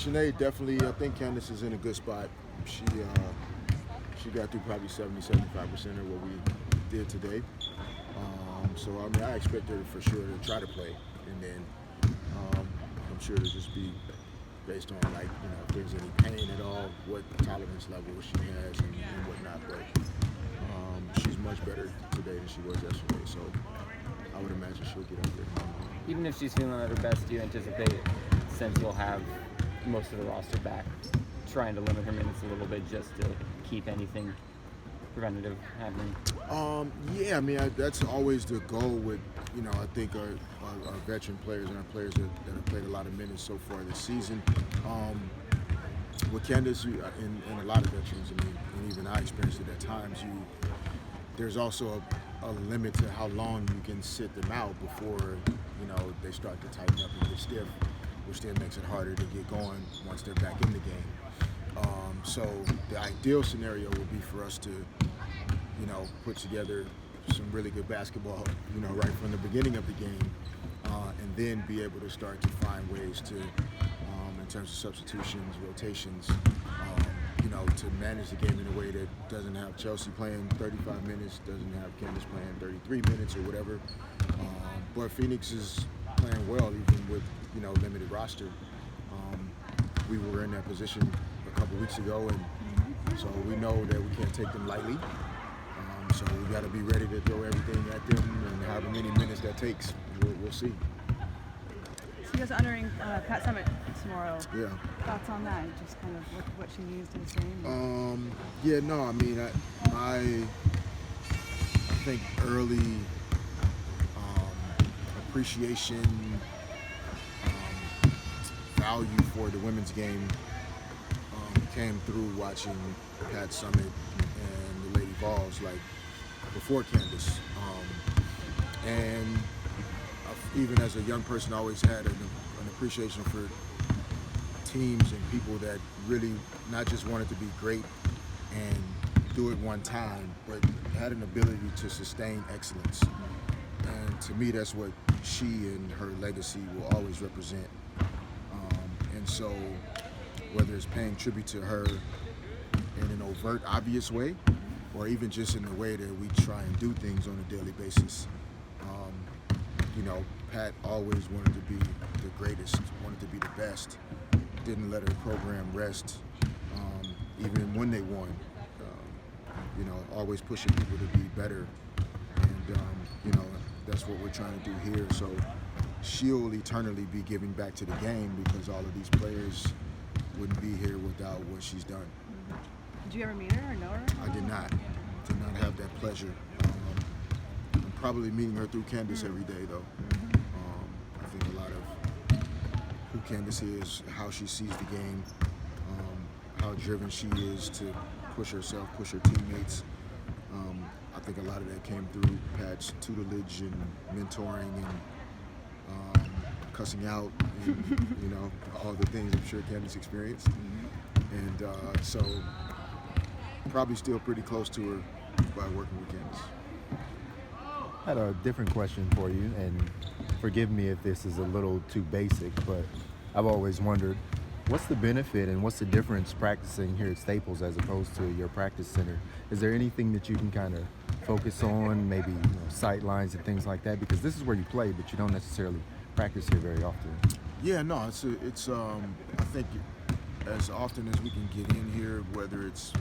Sinead definitely, I think Candace is in a good spot. She got through probably 70-75% of what we did today. So I mean, I expect her for sure to try to play, and then I'm sure it'll just be based on, like, you know, if there's any pain at all, what tolerance level she has and whatnot. But she's much better today than she was yesterday, so I would imagine she'll get up there. Even if she's feeling at her best, do you anticipate, since we'll have most of the roster back, trying to limit her minutes a little bit just to keep anything preventative happening? Yeah, I mean, that's always the goal with, you know, I think our veteran players and our players that have played a lot of minutes so far this season. With Candace and a lot of veterans, I mean, and even I experienced it at times, there's also a limit to how long you can sit them out before, you know, they start to tighten up and get stiff, which then makes it harder to get going once they're back in the game. So the ideal scenario would be for us to, you know, put together some really good basketball, you know, right from the beginning of the game, and then be able to start to find ways to, in terms of substitutions, rotations, you know, to manage the game in a way that doesn't have Chelsea playing 35 minutes, doesn't have Candace playing 33 minutes or whatever. But Phoenix is playing well, even with, you know, limited roster. We were in that position a couple weeks ago, and so we know that we can't take them lightly. So we got to be ready to throw everything at them, and however many minutes that takes, we'll see. So you guys are honoring Pat Summitt tomorrow. Yeah. Thoughts on that? Just kind of what she means to the game. Yeah, no, I mean, I think early appreciation, value for the women's game came through watching Pat Summitt and the Lady Vols, like, before Candace. And even as a young person, I always had an appreciation for teams and people that really not just wanted to be great and do it one time, but had an ability to sustain excellence. And to me, that's what she and her legacy will always represent. And so whether it's paying tribute to her in an overt, obvious way, or even just in the way that we try and do things on a daily basis. You know, Pat always wanted to be the greatest, wanted to be the best, didn't let her program rest, even when they won. You know, always pushing people to be better. And, you know, that's what we're trying to do here. So she'll eternally be giving back to the game because all of these players wouldn't be here without what she's done. Did you ever meet her or know her? I did not have that pleasure. I'm probably meeting her through Candace every day, though. I think a lot of who Candace is, how she sees the game, how driven she is to push herself, push her teammates. I think a lot of that came through Pat's tutelage and mentoring and cussing out, and, you know, all the things I'm sure Candace experienced. And so probably still pretty close to her by working with Candace. I had a different question for you, and forgive me if this is a little too basic, but I've always wondered, what's the benefit and what's the difference practicing here at Staples as opposed to your practice center? Is there anything that you can kind of focus on, maybe, you know, sight lines and things like that? Because this is where you play, but you don't necessarily practice here very often. Yeah, no, it's I think as often as we can get in here, whether it's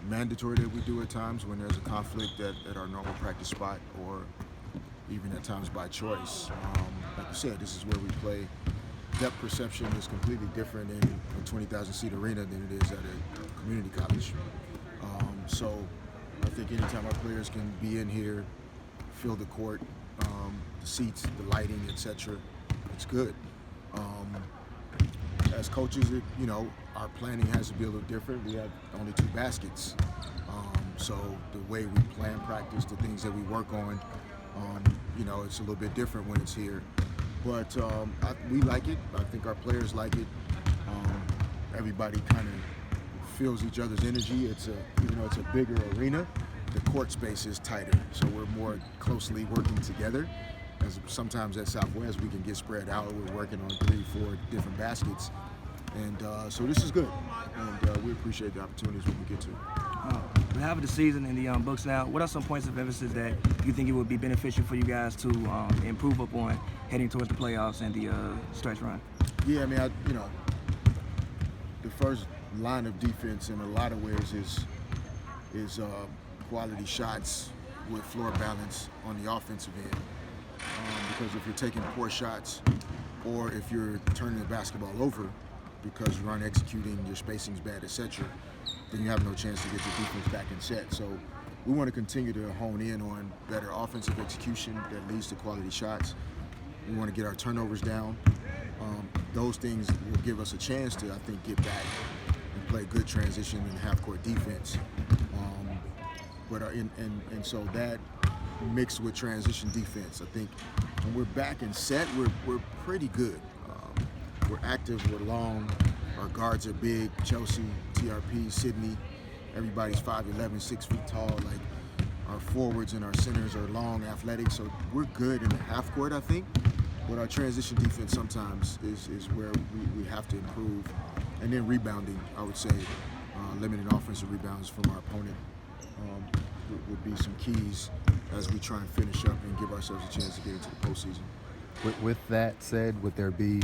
mandatory that we do at times when there's a conflict at our normal practice spot, or even at times by choice. Like you said, this is where we play. Depth perception is completely different in a 20,000 seat arena than it is at a community college. So I think anytime our players can be in here, feel the court, the seats, the lighting, etc., it's good. As coaches, you know, our planning has to be a little different. We have only 2 baskets. So the way we plan practice, the things that we work on, you know, it's a little bit different when it's here. But we like it. I think our players like it. Everybody kind of feels each other's energy. Even though it's a bigger arena, the court space is tighter. So we're more closely working together. As sometimes at Southwest we can get spread out. We're working on 3-4 different baskets. And so this is good, and we appreciate the opportunities when we get to. We have the season in the books now. What are some points of emphasis that you think it would be beneficial for you guys to improve upon heading towards the playoffs and the stretch run? Yeah, I mean, the first line of defense in a lot of ways is quality shots with floor balance on the offensive end. Because if you're taking poor shots, or if you're turning the basketball over because you aren't executing, your spacing's bad, etc., then you have no chance to get your defense back in set. So we want to continue to hone in on better offensive execution that leads to quality shots. We want to get our turnovers down. Those things will give us a chance to, I think, get back and play good transition and half-court defense. And so that mixed with transition defense, I think when we're back in set, we're pretty good. We're active, we're long, our guards are big. Chelsea, TRP, Sydney, everybody's 5'11", 6 feet tall. Like, our forwards and our centers are long, athletic, so we're good in the half court, I think. But our transition defense sometimes is where we have to improve. And then rebounding, I would say, limiting offensive rebounds from our opponent would be some keys as we try and finish up and give ourselves a chance to get into the postseason. With that said, would there be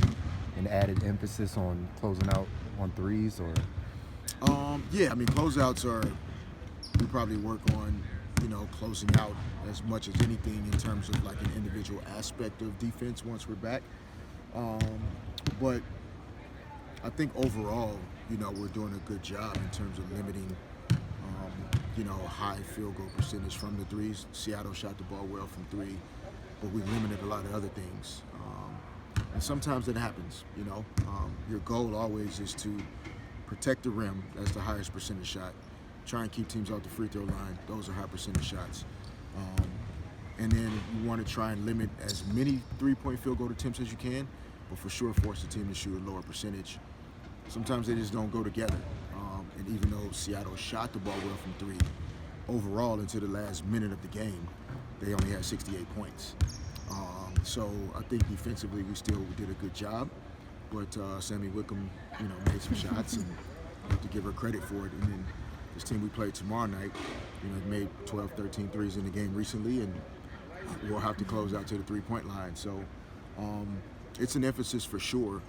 an added emphasis on closing out on threes, or? Yeah, I mean, closeouts we probably work on, closing out as much as anything in terms of like an individual aspect of defense once we're back. But I think overall, we're doing a good job in terms of limiting, high field goal percentage from the threes. Seattle shot the ball well from three, but we limited a lot of other things. And sometimes it happens, Your goal always is to protect the rim. That's the highest percentage shot. Try and keep teams off the free throw line. Those are high percentage shots. And then you want to try and limit as many three-point field goal attempts as you can, but for sure force the team to shoot a lower percentage. Sometimes they just don't go together. And even though Seattle shot the ball well from three, overall into the last minute of the game, they only had 68 points. So I think defensively we did a good job, but Sammy Wickham, made some shots, and I have to give her credit for it. And then this team we played tomorrow night, made 12, 13 threes in the game recently, and we'll have to close out to the three-point line. So it's an emphasis for sure,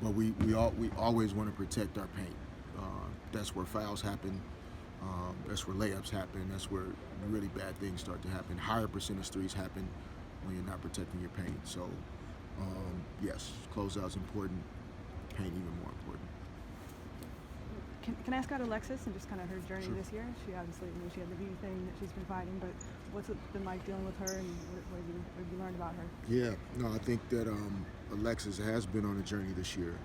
but we always want to protect our paint. That's where fouls happen. That's where layups happen. That's where really bad things start to happen. Higher percentage threes happen when you're not protecting your paint. So, yes, closeout's important. Paint even more important. Can I ask about Alexis and just kind of her journey Sure. this year? She obviously, she had the knee thing that she's been fighting, but what's it been like dealing with her, and what have you learned about her? Yeah, no, I think that Alexis has been on a journey this year.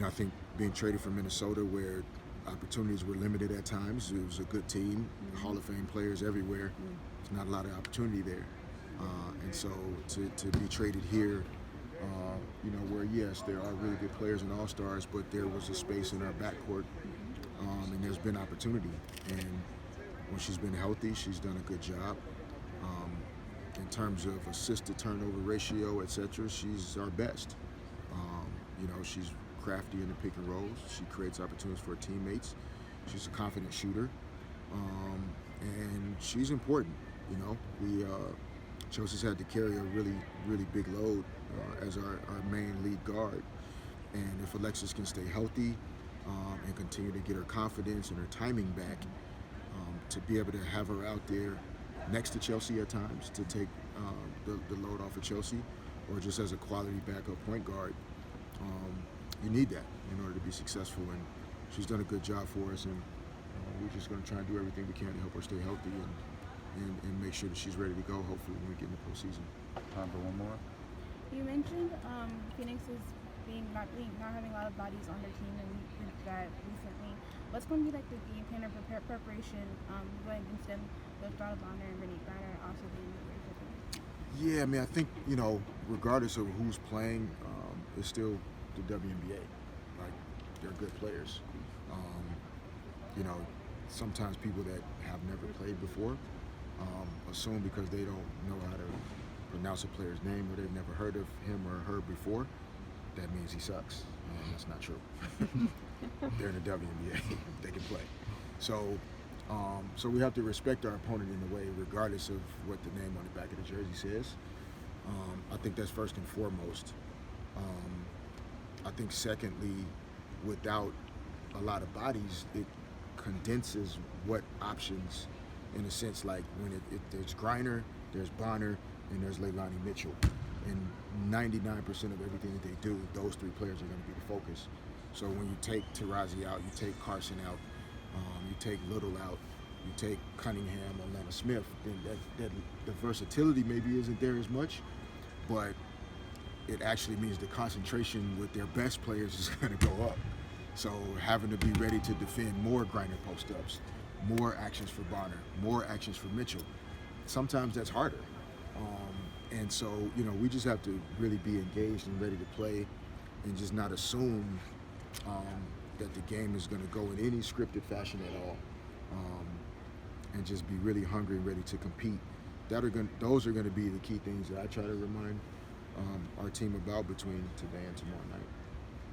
I think being traded from Minnesota, where opportunities were limited at times, it was a good team, Hall of Fame players everywhere. There's not a lot of opportunity there. And so to be traded here, where yes, there are really good players and all-stars, but there was a space in our backcourt, and there's been opportunity. And when she's been healthy, she's done a good job. In terms of assist-to-turnover ratio, etc., she's our best. She's crafty in the pick and rolls. She creates opportunities for her teammates. She's a confident shooter, and she's important. Chelsea's had to carry a really, really big load as our main lead guard. And if Alexis can stay healthy and continue to get her confidence and her timing back, to be able to have her out there next to Chelsea at times to take the load off of Chelsea, or just as a quality backup point guard, you need that in order to be successful. And she's done a good job for us, and we're just going to try and do everything we can to help her stay healthy and make sure that she's ready to go, hopefully, when we get in the postseason. Time for one more. You mentioned Phoenix is not having a lot of bodies on their team, and you did that recently. What's going to be like the game plan or preparation going against them with Donald Bonner and Renee Garner also being very different? Yeah, I mean, I think, regardless of who's playing, it's still the WNBA. Like, they're good players. Sometimes people that have never played before assume because they don't know how to pronounce a player's name or they've never heard of him or her before, that means he sucks. That's not true. They're in the WNBA. They can play. So we have to respect our opponent in a way, regardless of what the name on the back of the jersey says. I think that's first and foremost. I think secondly, without a lot of bodies, it condenses what options, in a sense, like when there's Griner, there's Bonner, and there's Leilani Mitchell. And 99% of everything that they do, those three players are going to be the focus. So when you take Tarazi out, you take Carson out, you take Little out, you take Cunningham or Lana Smith, then that the versatility maybe isn't there as much, but it actually means the concentration with their best players is going to go up. So having to be ready to defend more Griner post-ups, more actions for Bonner, more actions for Mitchell, sometimes that's harder. And so, we just have to really be engaged and ready to play and just not assume that the game is going to go in any scripted fashion at all, and just be really hungry and ready to compete. Those are going to be the key things that I try to remind our team about between today and tomorrow night.